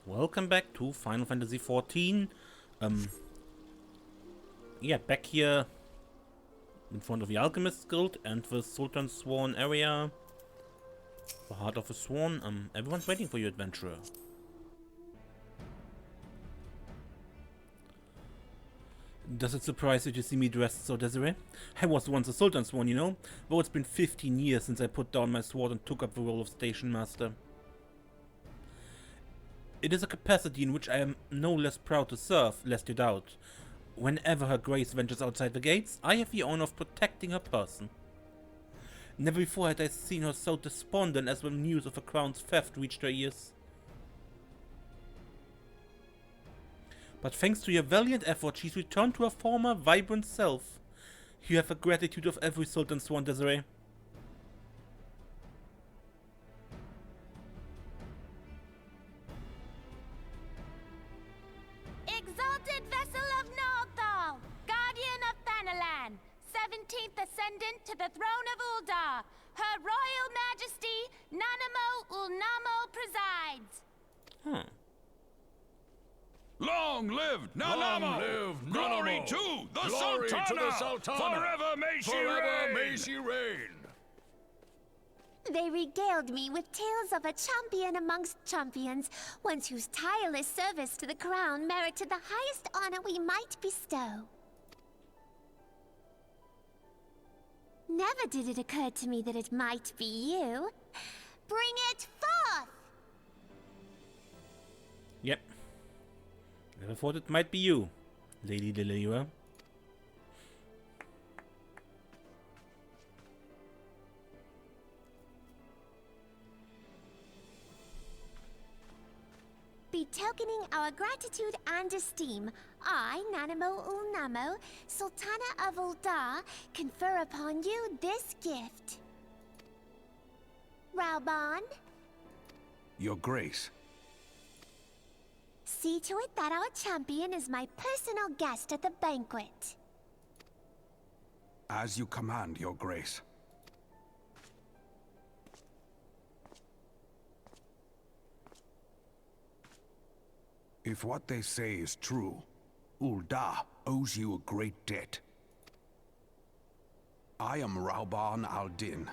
Welcome back to Final Fantasy XIV. Yeah, back here in front of the Alchemist Guild and the Sultan's Sworn area. The Heart of the Sworn. Everyone's waiting for you, adventurer. Does it surprise you to see me dressed so, Desiree? I was once a Sultan's Sworn, you know, though it's been 15 years since I put down my sword and took up the role of Station Master. It is a capacity in which I am no less proud to serve, lest you doubt. Whenever Her Grace ventures outside the gates, I have the honor of protecting her person. Never before had I seen her so despondent as when news of the crown's theft reached her ears. But thanks to your valiant effort, she's returned to her former vibrant self. You have the gratitude of every Sultan's Sworn, Desiree. Exalted vessel of Nalthal, guardian of Thanalan, 17th ascendant to the throne of Uldah, Her Royal Majesty Nanamo Ul Namo presides. Long live Nanamo! Long live Glory Nanamo! to the Glory Sultana! to the Sultana! Forever may she Forever reign! may she reign! They regaled me with tales of a champion amongst champions, one whose tireless service to the crown merited the highest honor we might bestow. Never did it occur to me that it might be you. Bring it forth! Yep. Never thought it might be you, Lady Delira. Betokening our gratitude and esteem, I, Nanamo Ul Namo, Sultana of Uldah, confer upon you this gift. Raoban, Your Grace, see to it that our champion is my personal guest at the banquet. as you command, Your Grace. If what they say is true, Ul'dah owes you a great debt. I am Raoban al-Din.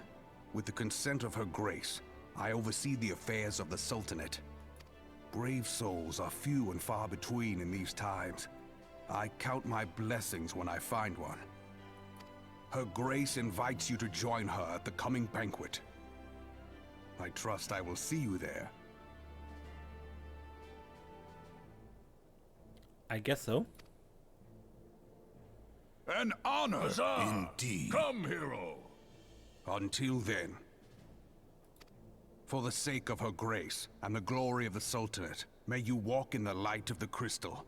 With the consent of Her Grace, I oversee the affairs of the Sultanate. Brave souls are few and far between in these times. I count my blessings when I find one. Her Grace invites you to join her at the coming banquet. I trust I will see you there. I guess so. An honor! Huzzah! Indeed. Come, hero! Until then, for the sake of Her Grace and the glory of the Sultanate, may you walk in the light of the crystal.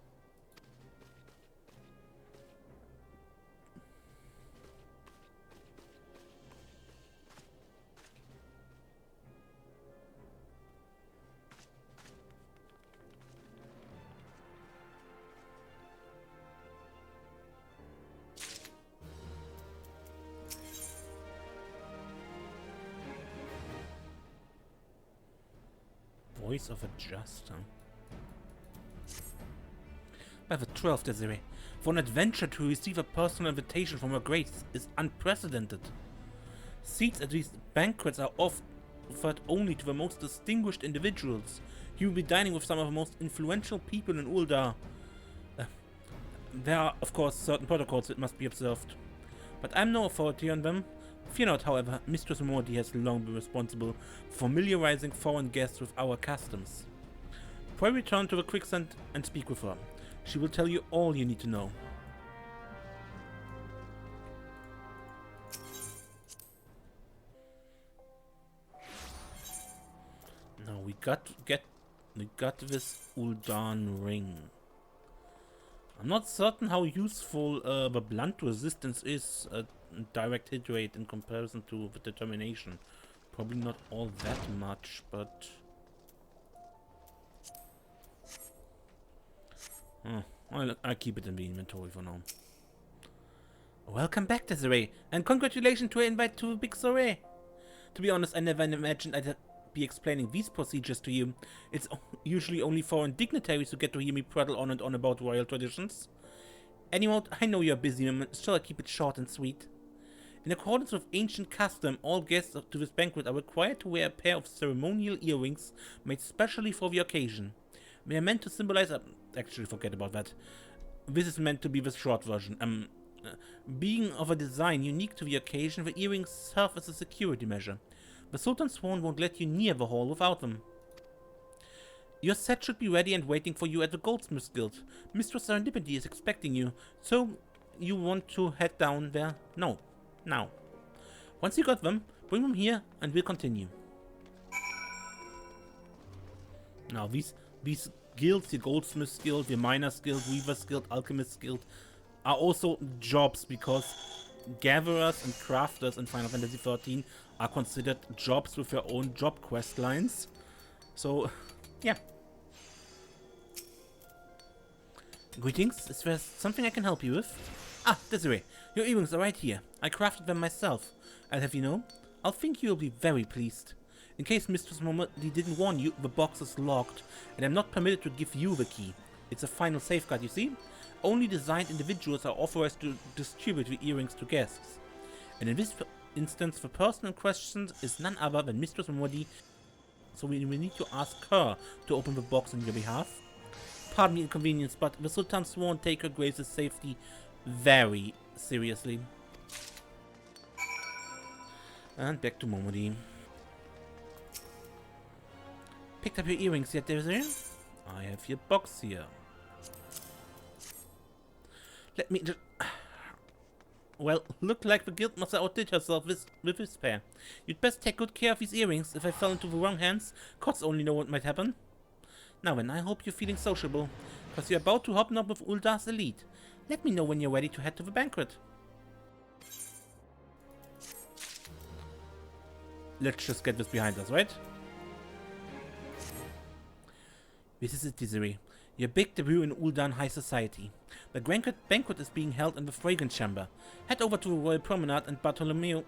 Voice of a Just, huh? By the 12th, Desiree, for an adventurer to receive a personal invitation from Her Grace is unprecedented. Seats at these banquets are offered only to the most distinguished individuals. You will be dining with some of the most influential people in Uldah. There are, of course, certain protocols that must be observed, but I'm no authority on them. Fear not, however, Mistress Morty has long been responsible for familiarizing foreign guests with our customs. Pray return to the Quicksand and speak with her. She will tell you all you need to know. Now we got this Ul'dah ring. I'm not certain how useful the blunt resistance is. Direct hit rate in comparison to the determination. Probably not all that much, but I'll keep it in the inventory for now. Welcome back, Desiree, and congratulations to your invite to a big soiree. To be honest, I never imagined I'd be explaining these procedures to you. It's usually only foreign dignitaries who get to hear me prattle on and on about royal traditions. Anyway, I know you're busy, so I'll keep it short and sweet. In accordance with ancient custom, all guests to this banquet are required to wear a pair of ceremonial earrings made specially for the occasion. They are meant to symbolize... actually, forget about that. This is meant to be the short version. Being of a design unique to the occasion, the earrings serve as a security measure. The Sultan's Sworn won't let you near the hall without them. Your set should be ready and waiting for you at the Goldsmiths Guild. Mistress Serendipity is expecting you, so you want to head down there? No. Now. Once you got them, bring them here and we'll continue. Now, these guilds, the Goldsmiths Guild, the Miners Guild, Weavers Guild, Alchemists Guild, are also jobs because gatherers and crafters in Final Fantasy XIII are considered jobs with their own job quest lines. So, yeah. Greetings, is there something I can help you with? Ah, Desiree, your earrings are right here. I crafted them myself. I'll have you know, I'll think you'll be very pleased. In case Mistress Momodi didn't warn you, the box is locked, and I'm not permitted to give you the key. It's a final safeguard, you see? Only designed individuals are authorized to distribute the earrings to guests. And in this instance, the person in question is none other than Mistress Momodi, so we will need to ask her to open the box on your behalf. Pardon the inconvenience, but the Sultan's Sworn take her Grace's safety very seriously. And back to Momodi. Picked up your earrings yet, Desiree? I have your box here. Let me just... Well, look like the guildmaster outdid herself with this pair. You'd best take good care of these earrings. If I fell into the wrong hands, gods only know what might happen. Now then, I hope you're feeling sociable, because you're about to hobnob with Uldah's elite. Let me know when you're ready to head to the banquet. Let's just get this behind us, right? This is it, Desiree. Your big debut in Ul'dah High Society. The banquet is being held in the Fragrance Chamber. Head over to the Royal Promenade and Bartolomeo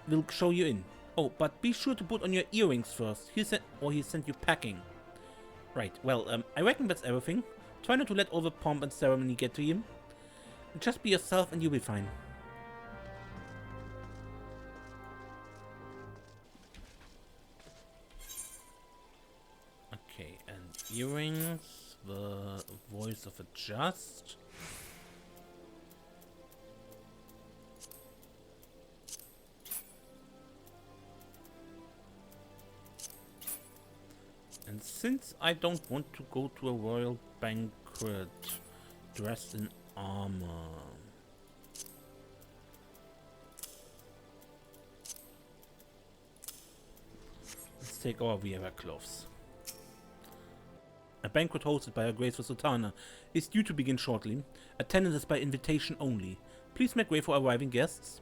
will show you in. Oh, but be sure to put on your earrings first. He sent you packing. Right, well, I reckon that's everything. Try not to let all the pomp and ceremony get to you. Just be yourself and you'll be fine. Okay, and earrings, the voice of a just. And since I don't want to go to a royal banquet dressed in armor, let's take our Viera clothes. A banquet hosted by Her Grace the Sultana is due to begin shortly. Attendance is by invitation only. Please make way for arriving guests.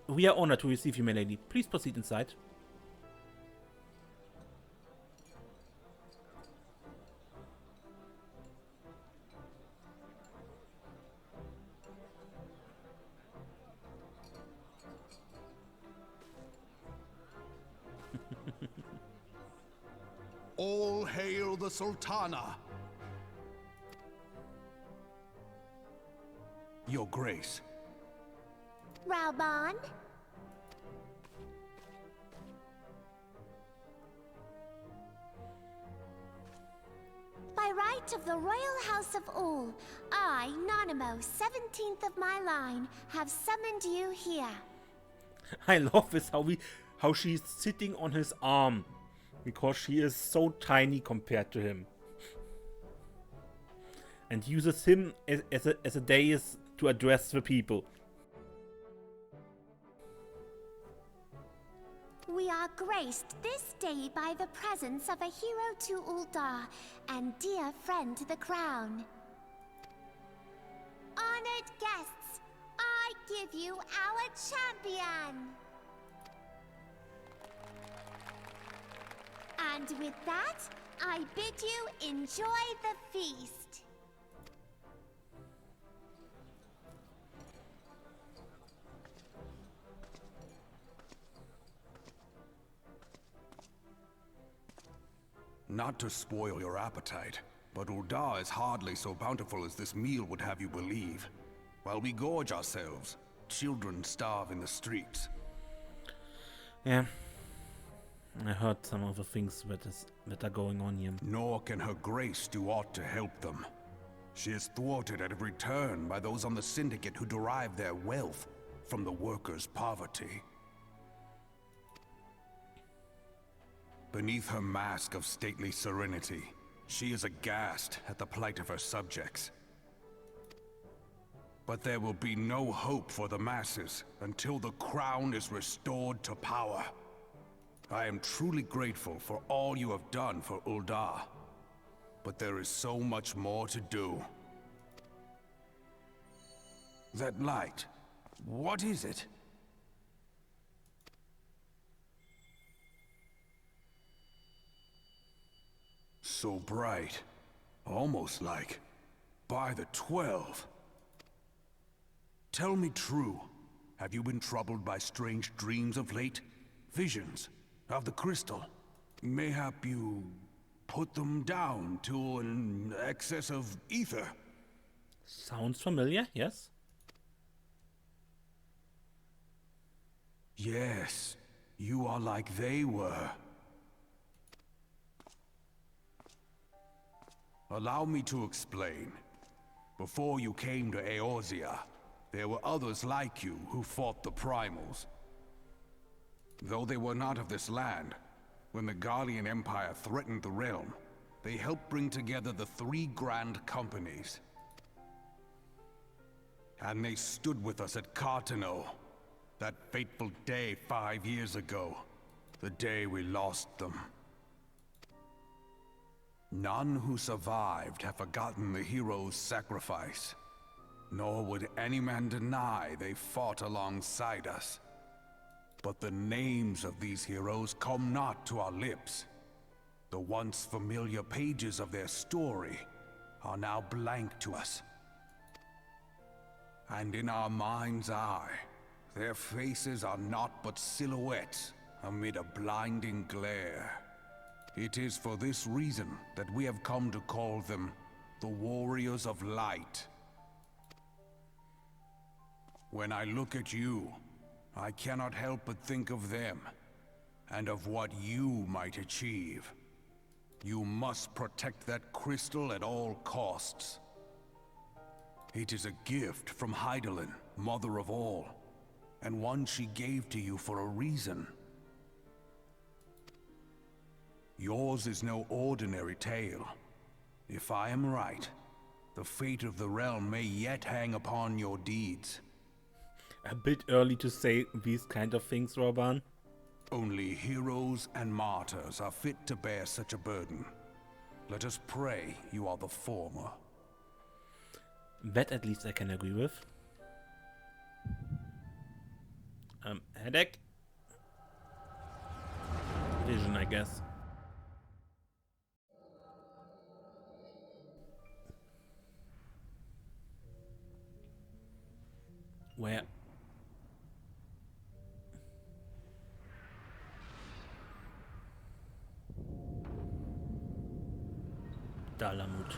We are honored to receive you, my lady. Please proceed inside. All hail the Sultana! Your Grace. Raoban? By right of the Royal House of Ul, I, Nanamo, 17th of my line, have summoned you here. I love this how she's sitting on his arm, because she is so tiny compared to him, and uses him as a dais to address the people. We are graced this day by the presence of a hero to Ul'dah and dear friend to the crown. Honored guests, I give you our champion! And with that, I bid you enjoy the feast. Not to spoil your appetite, but Ul'dah is hardly so bountiful as this meal would have you believe. While we gorge ourselves, children starve in the streets. Yeah. I heard some of the things that are going on here. Nor can her grace do aught to help them. She is thwarted at every turn by those on the Syndicate who derive their wealth from the workers' poverty. Beneath her mask of stately serenity, she is aghast at the plight of her subjects. But there will be no hope for the masses until the crown is restored to power. I am truly grateful for all you have done for Ul'dah, but there is so much more to do. That light, what is it? So bright, almost like by the 12. Tell me true, have you been troubled by strange dreams of late? Visions of the crystal? Mayhap you put them down to an excess of ether? Sounds familiar, yes? Yes, you are like they were. Allow me to explain. Before you came to Eorzea, there were others like you who fought the primals. Though they were not of this land, when the Guardian Empire threatened the realm, they helped bring together the 3 grand companies. And they stood with us at Cartano, that fateful day 5 years ago, the day we lost them. None who survived have forgotten the heroes' sacrifice, nor would any man deny they fought alongside us. But the names of these heroes come not to our lips. The once familiar pages of their story are now blank to us. And in our mind's eye, their faces are naught but silhouettes amid a blinding glare. It is for this reason that we have come to call them the Warriors of Light. When I look at you, I cannot help but think of them, and of what you might achieve. You must protect that crystal at all costs. It is a gift from Hydaelyn, Mother of All, and one she gave to you for a reason. Yours is no ordinary tale. If I am right, the fate of the realm may yet hang upon your deeds. A bit early to say these kind of things, Roban. Only heroes and martyrs are fit to bear such a burden. Let us pray you are the former. That at least I can agree with. Headache? Vision, I guess. Where? Dalamut.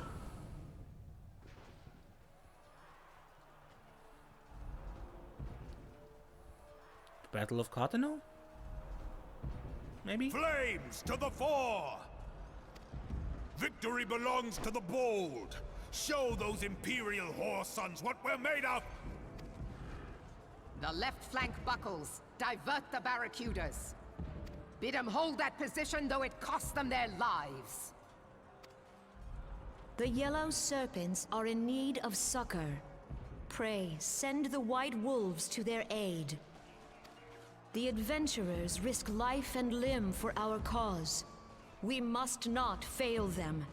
Battle of Cartano? Maybe? Flames to the fore! Victory belongs to the bold! Show those Imperial whore sons what we're made of! The left flank buckles. Divert the barracudas. Bid them hold that position, though it costs them their lives. The yellow serpents are in need of succor. Pray, send the white wolves to their aid. The adventurers risk life and limb for our cause. We must not fail them.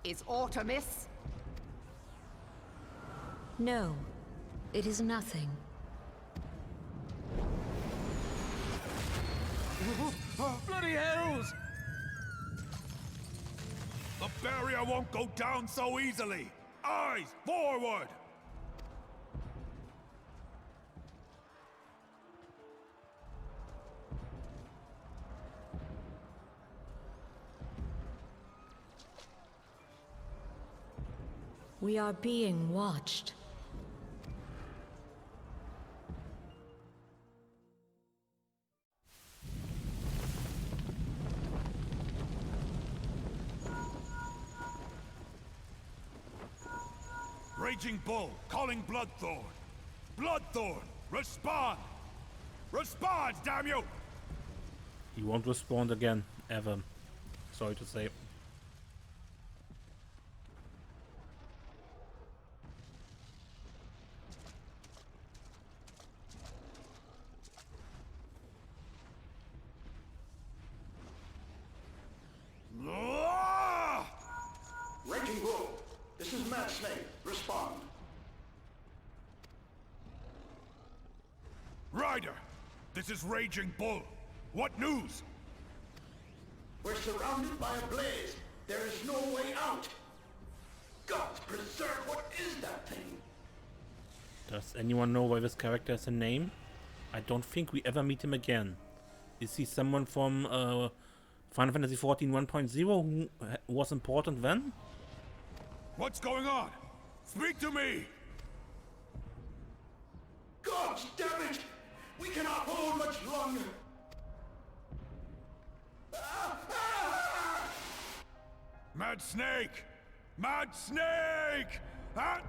Is aught amiss? No, it is nothing. Bloody hells! The barrier won't go down so easily! Eyes forward! We are being watched. Raging Bull, calling Bloodthorn. Bloodthorn, respond! Respond, damn you! He won't respond again, ever. Sorry to say. Ah! Raging Bull, this is Mad Snake. Respond. Ryder, this is Raging Bull. What news? We're surrounded by a blaze. There is no way out. Gods preserve, what is that thing? Does anyone know why this character has a name? I don't think we ever meet him again. Is he someone from Final Fantasy XIV 1.0 who was important then? What's going on? Speak to me! Gods damn it! We cannot hold much longer. Mad Snake! Mad Snake! Ah!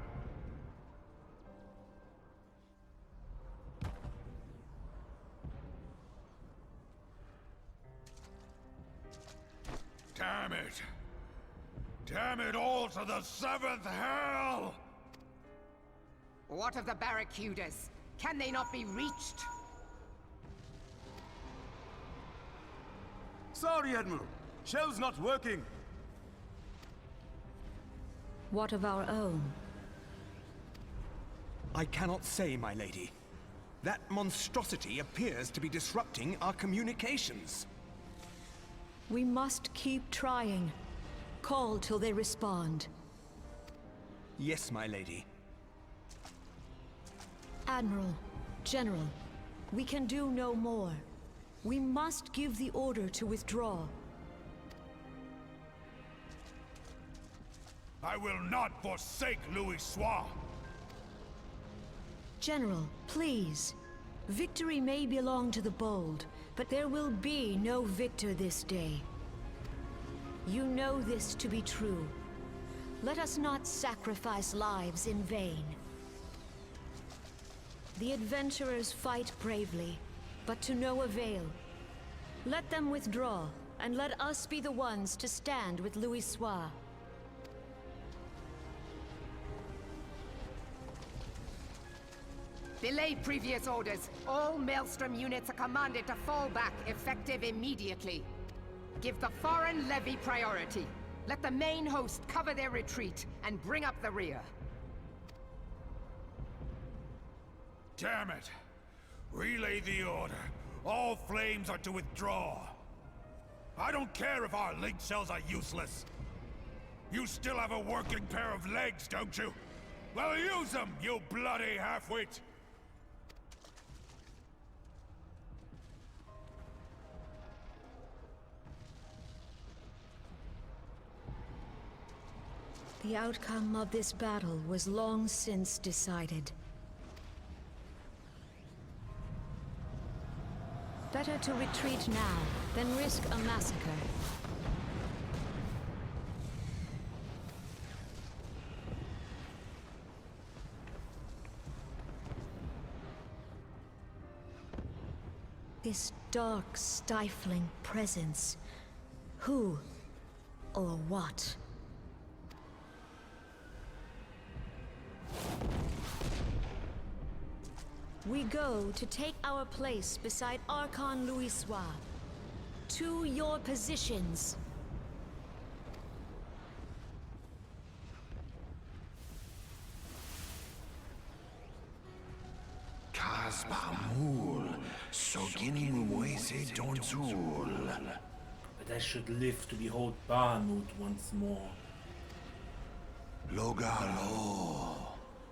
Damn it! Damn it all to the seventh hell! What of the barracudas? Can they not be reached? Sorry, Admiral. Shell's not working. What of our own? I cannot say, my lady. That monstrosity appears to be disrupting our communications. We must keep trying. Call till they respond. Yes, my lady. Admiral, General, we can do no more. We must give the order to withdraw. I will not forsake Louis Soir! General, please. Victory may belong to the bold, but there will be no victor this day. You know this to be true. Let us not sacrifice lives in vain. The adventurers fight bravely, but to no avail. Let them withdraw, and let us be the ones to stand with Louis Soir. Delay previous orders. All Maelstrom units are commanded to fall back, effective immediately. Give the foreign levy priority. Let the main host cover their retreat and bring up the rear. Damn it! Relay the order. All flames are to withdraw. I don't care if our link cells are useless. You still have a working pair of legs, don't you? Well, use them, you bloody half-wit! The outcome of this battle was long since decided. Better to retreat now than risk a massacre. This dark, stifling presence. Who or what? We go to take our place beside Archon Louis Soir. To your positions. Kaspamul, Soginin Wese Donzul. that I should live to behold Bahamut once more. Logalo,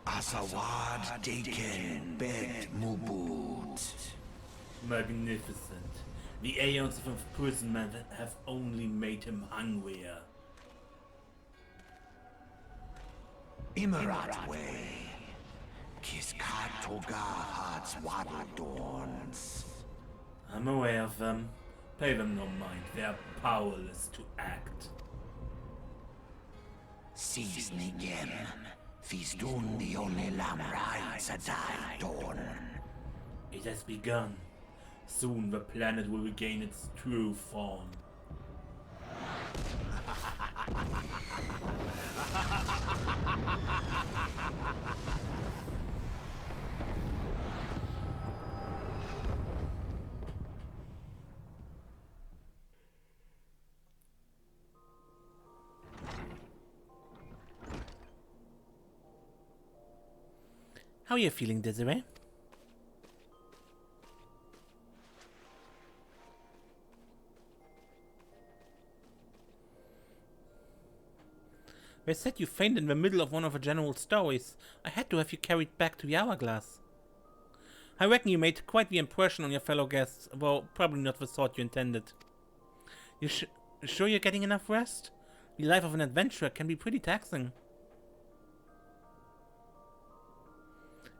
Asawad Daken Bet Mubut. Magnificent. The aeons of imprisonment have only made him hungrier. Imarat way. Kiskat Toga Hearts Waddle Dorns. I'm aware of them. Pay them no mind. They are powerless to act. Seize Nigem. Fistun the only Lamrai Sadai Dorn. It has begun. Soon the planet will regain its true form. How are you feeling, Desiree? They said you fainted in the middle of one of the general's stories. I had to have you carried back to the hourglass. I reckon you made quite the impression on your fellow guests, though probably not the sort you intended. You sure you're getting enough rest? The life of an adventurer can be pretty taxing.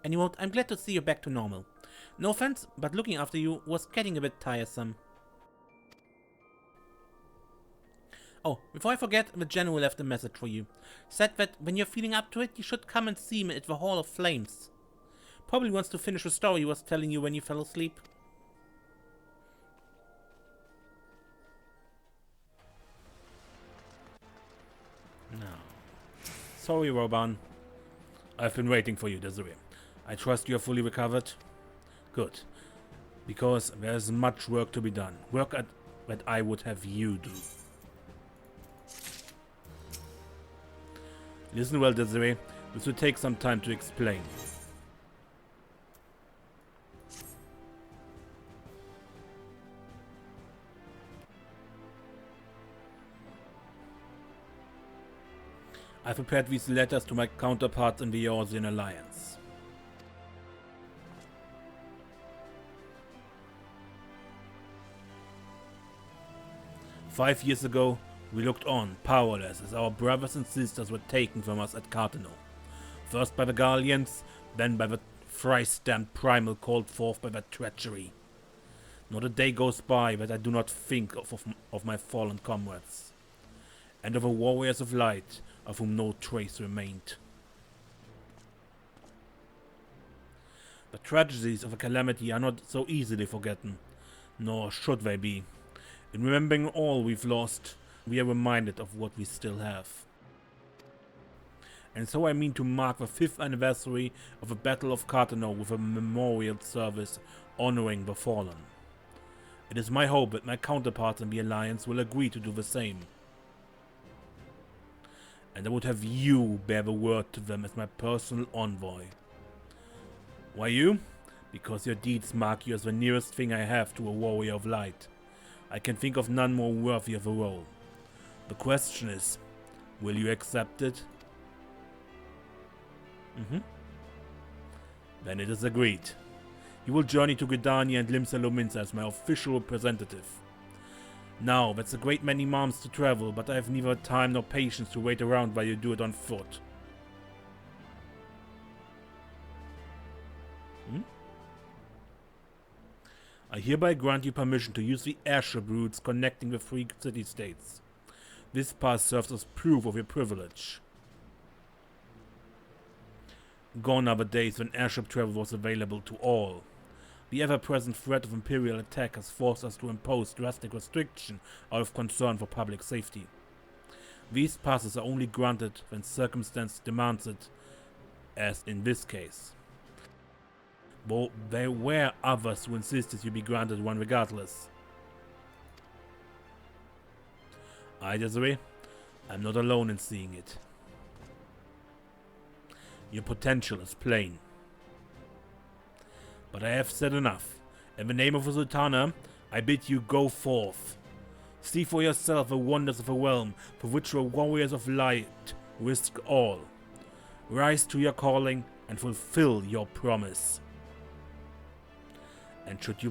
Anyway, I'm glad to see you back to normal. No offense, but looking after you was getting a bit tiresome. Oh, before I forget, the general left a message for you. Said that when you're feeling up to it, you should come and see me at the Hall of Flames. Probably wants to finish the story he was telling you when you fell asleep. No. Sorry, Roban. I've been waiting for you, Desiree. I trust you are fully recovered? Good. Because there's much work to be done. Work that I would have you do. Listen well, Desiree. This will take some time to explain. I've prepared these letters to my counterparts in the Eorzean Alliance. "5 years ago, we looked on, powerless, as our brothers and sisters were taken from us at Cartano. First by the Gallians, then by the thrice-stamped primal called forth by their treachery. Not a day goes by that I do not think of my fallen comrades, and of the warriors of light, of whom no trace remained. The tragedies of a calamity are not so easily forgotten, nor should they be. In remembering all we've lost, we are reminded of what we still have. And so I mean to mark the 5th anniversary of the Battle of Cartano with a memorial service honoring the fallen. It is my hope that my counterparts in the Alliance will agree to do the same. And I would have you bear the word to them as my personal envoy. Why you? Because your deeds mark you as the nearest thing I have to a warrior of light. I can think of none more worthy of a role. The question is, will you accept it? Then it is agreed. You will journey to Gridania and Limsa Lominsa as my official representative. Now, that's a great many miles to travel, but I have neither time nor patience to wait around while you do it on foot. I hereby grant you permission to use the airship routes connecting the 3 city-states. This pass serves as proof of your privilege. Gone are the days when airship travel was available to all. The ever-present threat of Imperial attack has forced us to impose drastic restriction out of concern for public safety. These passes are only granted when circumstance demands it, as in this case. Though there were others who insisted you be granted one regardless. I, Desiree, I'm not alone in seeing it. Your potential is plain. But I have said enough. In the name of the Sultana, I bid you go forth. See for yourself the wonders of a realm for which the warriors of light risk all. Rise to your calling and fulfill your promise. And should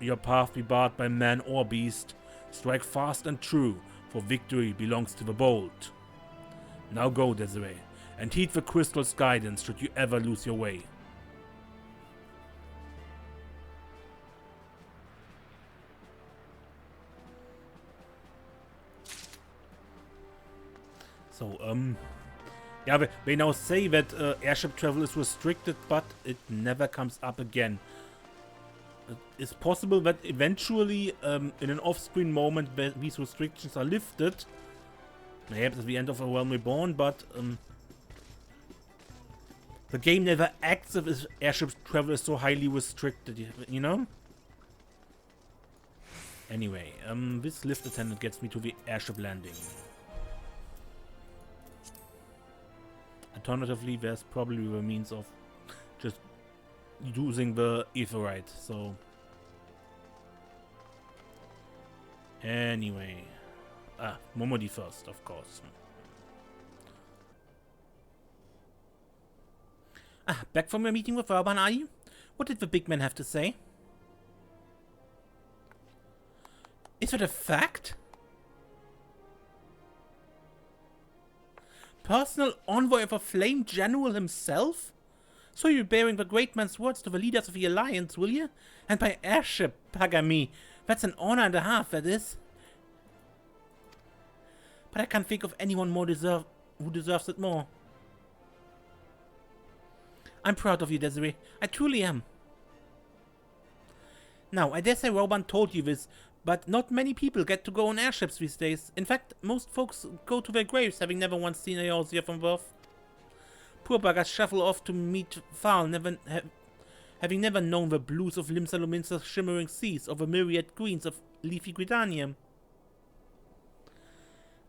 your path be barred by man or beast, strike fast and true, for victory belongs to the bold. Now go, Desiree, and heed the crystal's guidance should you ever lose your way. So, yeah, they now say that airship travel is restricted, but it never comes up again. It's possible that eventually, in an off-screen moment, these restrictions are lifted. Perhaps at the end of A Realm Reborn, but the game never acts if airship travel is so highly restricted, you know? Anyway, this lift attendant gets me to the airship landing. Alternatively, there's probably the means of just using the Aetherite, so... Anyway... Momodi first, of course. Back from your meeting with Urban, are you? What did the big man have to say? Is that a fact? Personal envoy of a Flame General himself? So you're bearing the great man's words to the leaders of the Alliance, will you? And by airship, Pagami. That's an honor and a half, that is. But I can't think of anyone more who deserves it more. I'm proud of you, Desiree. I truly am. Now, I dare say Roban told you this, but not many people get to go on airships these days. In fact, most folks go to their graves having never once seen Eorzea from birth. Poor buggers shuffle off to meet Thal, having never known the blues of Limsa Lominsa's shimmering seas or the myriad greens of leafy Gridanium.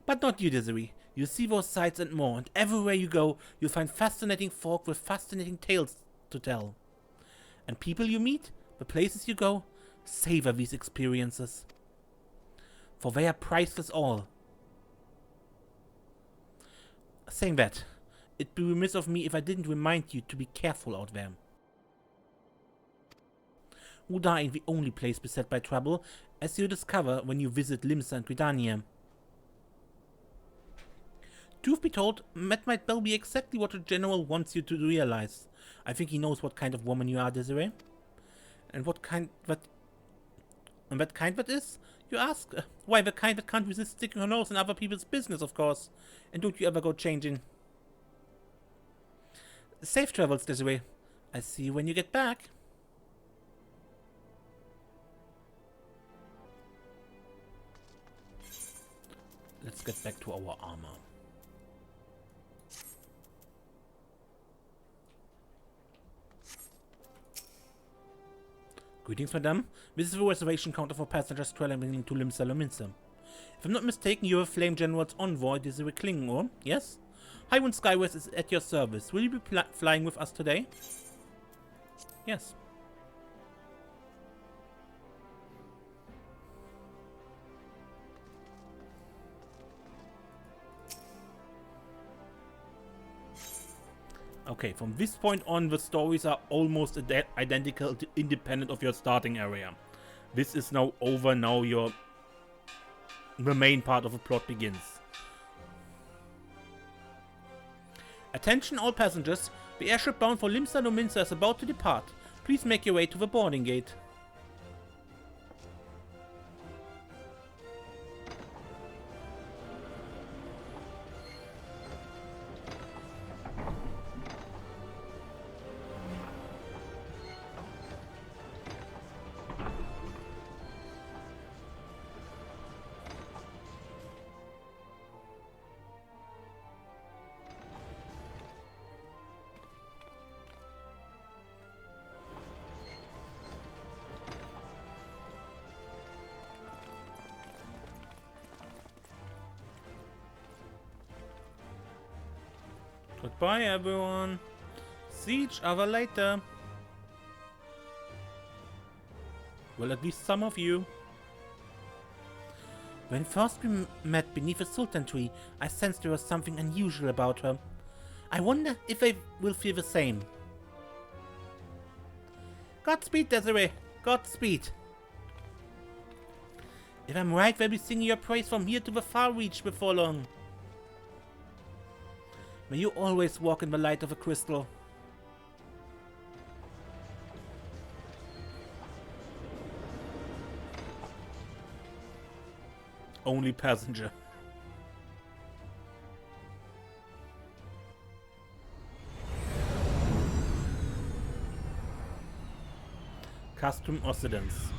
But not you, Desiree. You see those sights and more, and everywhere you go, you'll find fascinating folk with fascinating tales to tell. And people you meet, the places you go, savor these experiences. For they are priceless all. Saying that, it'd be remiss of me if I didn't remind you to be careful out there. Ul'dah ain't the only place beset by trouble, as you'll discover when you visit Limsa and Gridania. Truth be told, that might well be exactly what the General wants you to realize. I think he knows what kind of woman you are, Desiree. And what kind that... And that kind that is? You ask? Why, the kind that can't resist sticking her nose in other people's business, of course. And don't you ever go changing. Safe travels, Desiree. I see you when you get back. Let's get back to our armor. Greetings, madame. This is the reservation counter for passengers traveling to Limsa Lominsa. If I'm not mistaken, you're a Flame General's envoy, Desiree Klingor, yes? Highwind Skyways is at your service. Will you be flying with us today? Yes. Okay, from this point on, the stories are almost identical, independent of your starting area. This is now over, now the main part of the plot begins. Attention all passengers, the airship bound for Limsa Lominsa is about to depart. Please make your way to the boarding gate. Goodbye, everyone. See each other later. Well, at least some of you. When first we met beneath a sultan tree, I sensed there was something unusual about her. I wonder if I will feel the same. Godspeed, Desiree. Godspeed. If I'm right, we'll be singing your praise from here to the far reach before long. May you always walk in the light of a crystal. Only passenger. Custom Occidents.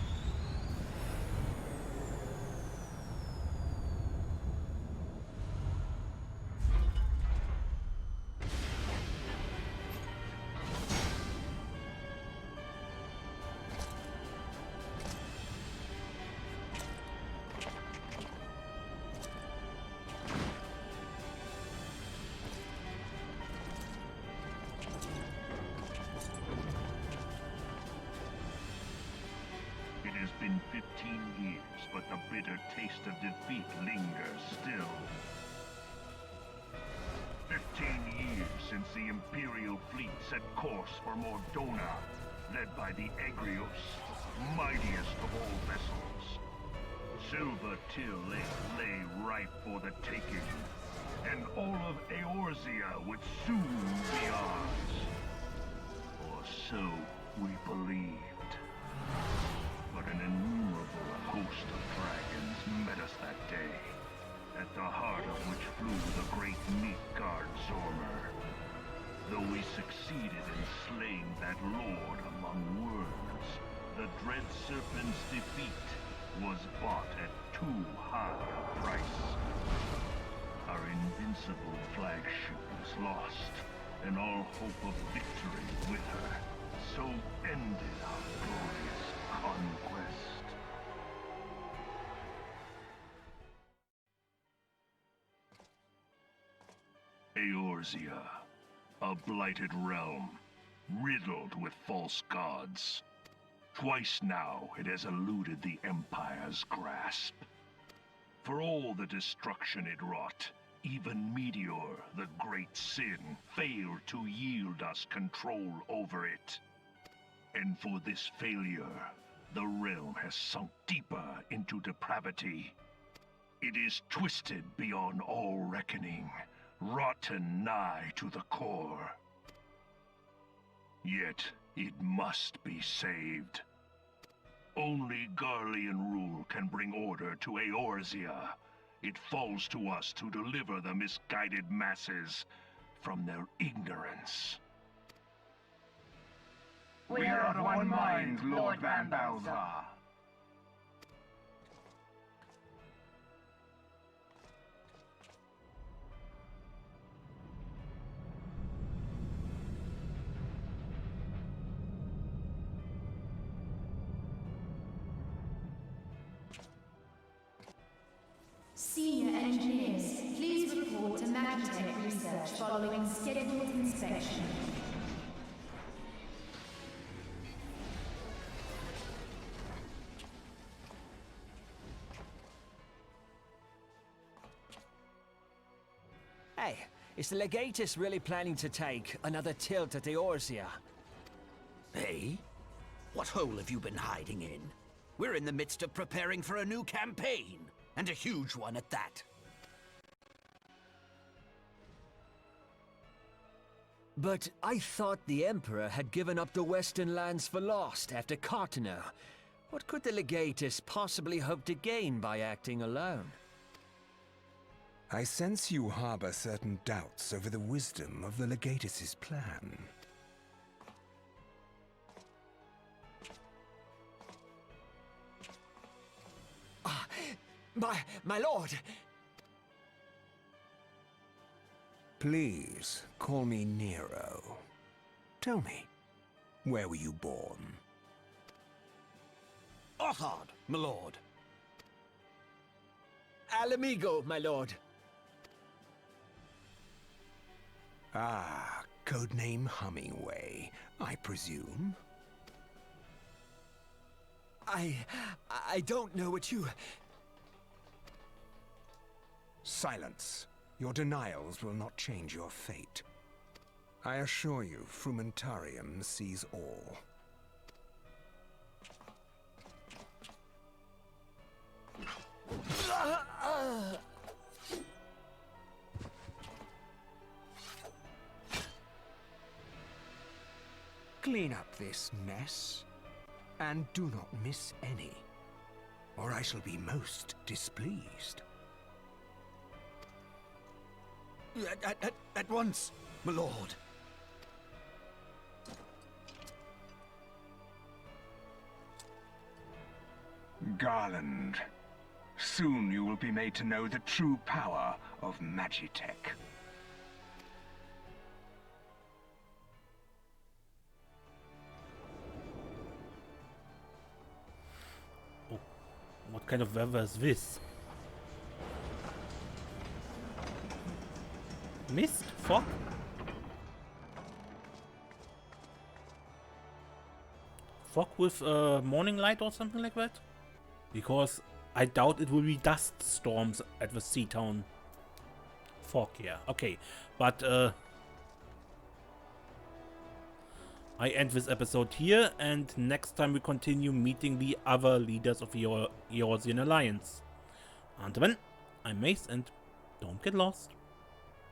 It has been 15 years, but the bitter taste of defeat lingers still. 15 years since the Imperial fleet set course for Mordona, led by the Egrios, mightiest of all vessels. Silver Till lay ripe for the taking, and all of Eorzea would soon be ours. Or so we believed. But an innumerable host of dragons met us that day, at the heart of which flew the great Midgard Zormer. Though we succeeded in slaying that lord among worms, the dread serpent's defeat was bought at too high a price. Our invincible flagship was lost, and all hope of victory with her. So ended our glorious conquest. Eorzea, a blighted realm, riddled with false gods. Twice now it has eluded the Empire's grasp. For all the destruction it wrought, even Meteor, the great sin, failed to yield us control over it. And for this failure, the realm has sunk deeper into depravity. It is twisted beyond all reckoning, rotten nigh to the core. Yet, it must be saved. Only Garlean rule can bring order to Eorzea. It falls to us to deliver the misguided masses from their ignorance. We are of one mind, Lord Van Balzar. Senior engineers, please report to Magitech research following scheduled inspection. Hey, is the Legatus really planning to take another tilt at Eorzea? Hey? What hole have you been hiding in? We're in the midst of preparing for a new campaign, and a huge one at that. But I thought the Emperor had given up the Western lands for lost after Cartano. What could the Legatus possibly hope to gain by acting alone? I sense you harbor certain doubts over the wisdom of the Legatus's plan. My lord! Please, call me Nero. Tell me, where were you born? Othard, my lord. Alamigo, my lord. Ah, codename Hummingway, I presume? I don't know what you... Silence. Your denials will not change your fate. I assure you, Frumentarium sees all. Clean up this mess, and do not miss any, or I shall be most displeased. At once, my lord. Garland, soon you will be made to know the true power of Magitech. Oh, what kind of weather is this? Mist? Fog? Fog with morning light or something like that? Because I doubt it will be dust storms at the sea town. Fog, yeah, okay. But I end this episode here, and next time we continue meeting the other leaders of the Eorzean Alliance. Until then, I'm Mace, and don't get lost.